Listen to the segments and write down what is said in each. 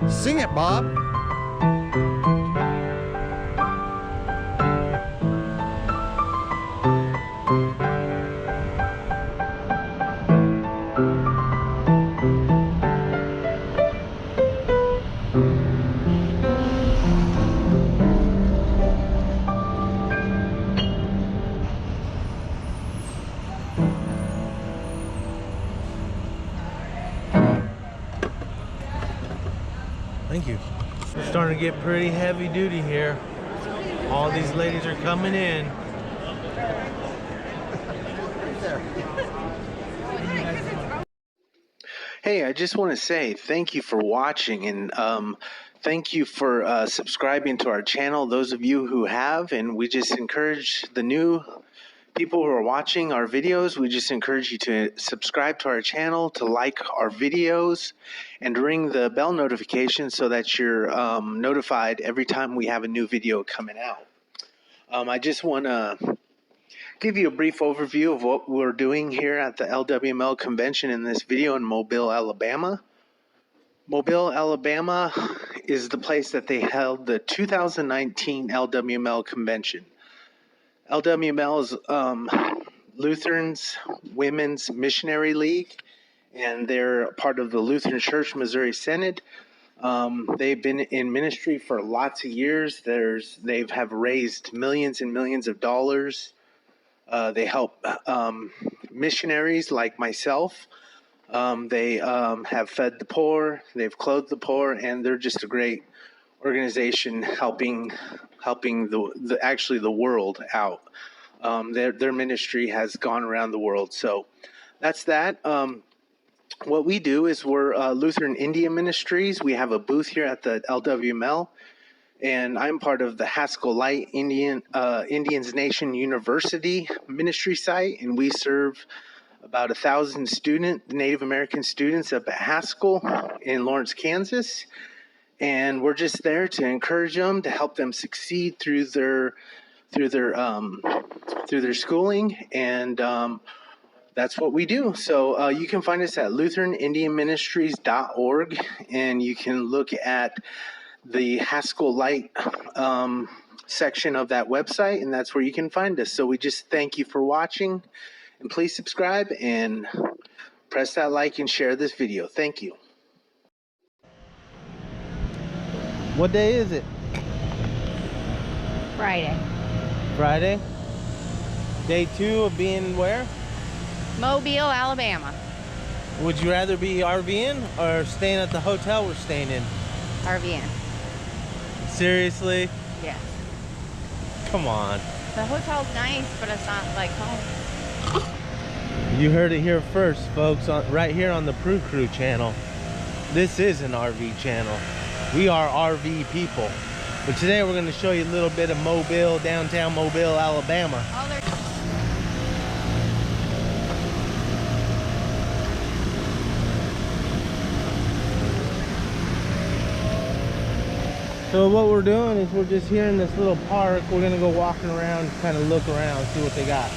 Sing it, Bob. Thank you. It's starting to get pretty heavy duty here. All these ladies are coming in. Hey, I just want to say thank you for watching, and thank you for subscribing to our channel, those of you who have, and we just encourage the new people who are watching our videos, we just encourage you to subscribe to our channel, to like our videos, and ring the bell notification so that you're notified every time we have a new video coming out. I just want to give you a brief overview of what we're doing here at the LWML convention in this video in Mobile, Alabama. Mobile, Alabama is the place that they held the 2019 LWML convention. LWML is Lutherans Women's Missionary League, and they're part of the Lutheran Church Missouri Synod. They've been in ministry for lots of years. They have raised millions and millions of dollars. They help missionaries like myself. They have fed the poor, they've clothed the poor, and they're just a great organization helping the world out. Their ministry has gone around the world. So that's that. What we do is we're Lutheran Indian Ministries. We have a booth here at the LWML, and I'm part of the Haskell Light Indians Nation University ministry site, and we serve about 1,000 Native American students up at Haskell in Lawrence, Kansas. And we're just there to encourage them, to help them succeed through their schooling, and that's what we do. So you can find us at lutheranindianministries.org, and you can look at the Haskell Light section of that website, and that's where you can find us. So we just thank you for watching, and please subscribe and press that like and share this video. Thank you. What day is it? Friday. Friday? Day 2 of being where? Mobile, Alabama. Would you rather be RVing or staying at the hotel we're staying in? RVN. Seriously? Yes. Come on. The hotel's nice, but it's not like home. You heard it here first, folks, right here on the PrueCrew channel. This is an RV channel. We are RV people. But today we're going to show you a little bit of Mobile, downtown Mobile, Alabama. So what we're doing is we're just here in this little park. We're going to go walking around, kind of look around, see what they got.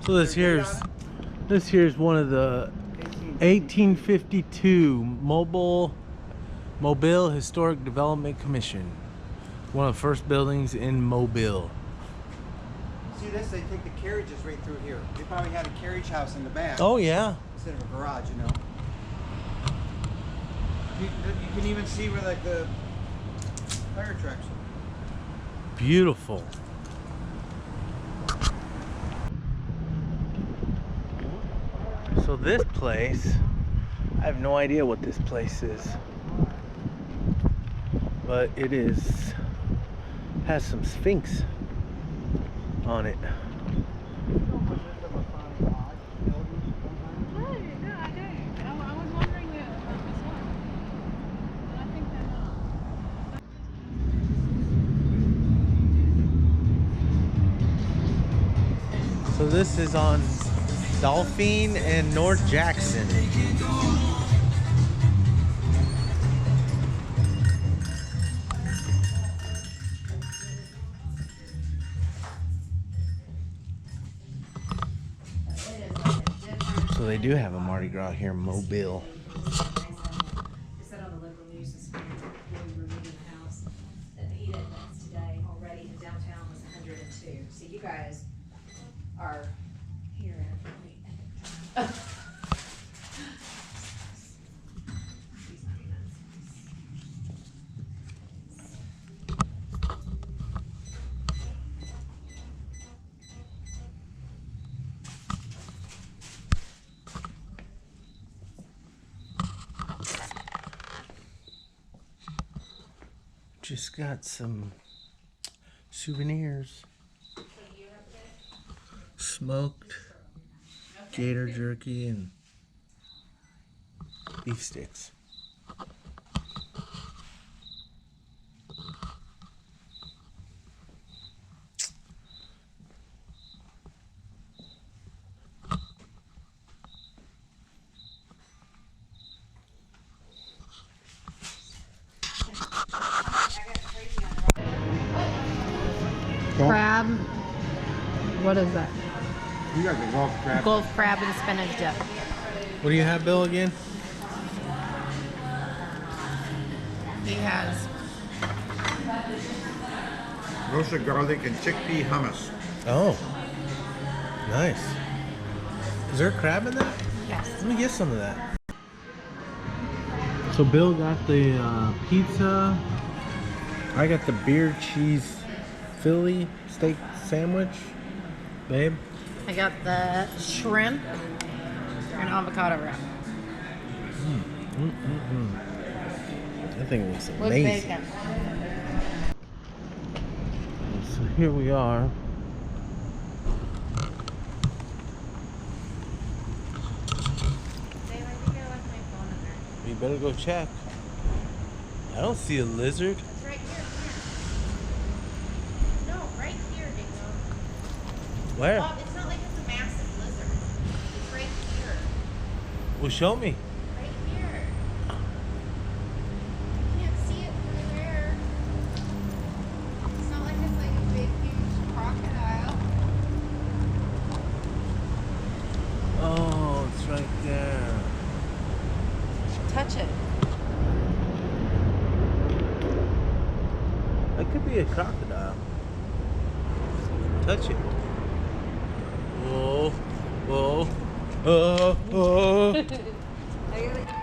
So this here's one of the 1852 Mobile Historic Development Commission. One of the first buildings in Mobile. See this? They take the carriages right through here. They probably had a carriage house in the back. Oh yeah. Instead of a garage, you know. You can even see where like the fire trucks are. Beautiful. So this place, I have no idea what this place is. but it has some Sphinx on it. So this is on Dolphin and North Jackson. So they do have a Mardi Gras here in Mobile. So you guys are here. Just got some souvenirs. Smoked gator jerky and beef sticks. Crab. What is that? You got the Gulf crab. Gulf crab and spinach dip. What do you have, Bill, again? He has. Roasted garlic and chickpea hummus. Oh, nice. Is there a crab in that? Yes. Let me get some of that. So Bill got the pizza. I got the beer cheese Philly steak sandwich. Babe? I got the shrimp and avocado wrap. I think it looks With amazing. bacon. So here we are. Dave, I think I left my phone in there. You better go check. I don't see a lizard. It's right here. No, right here, Dingo. Where? Bob, it's not like it's a massive lizard. It's right here. Well, show me. Right here. You can't see it through there. It's not like it's like a big, huge crocodile. Oh, it's right there. Touch it. That could be a crocodile. Touch it. Whoa, whoa, oh, oh. I gotta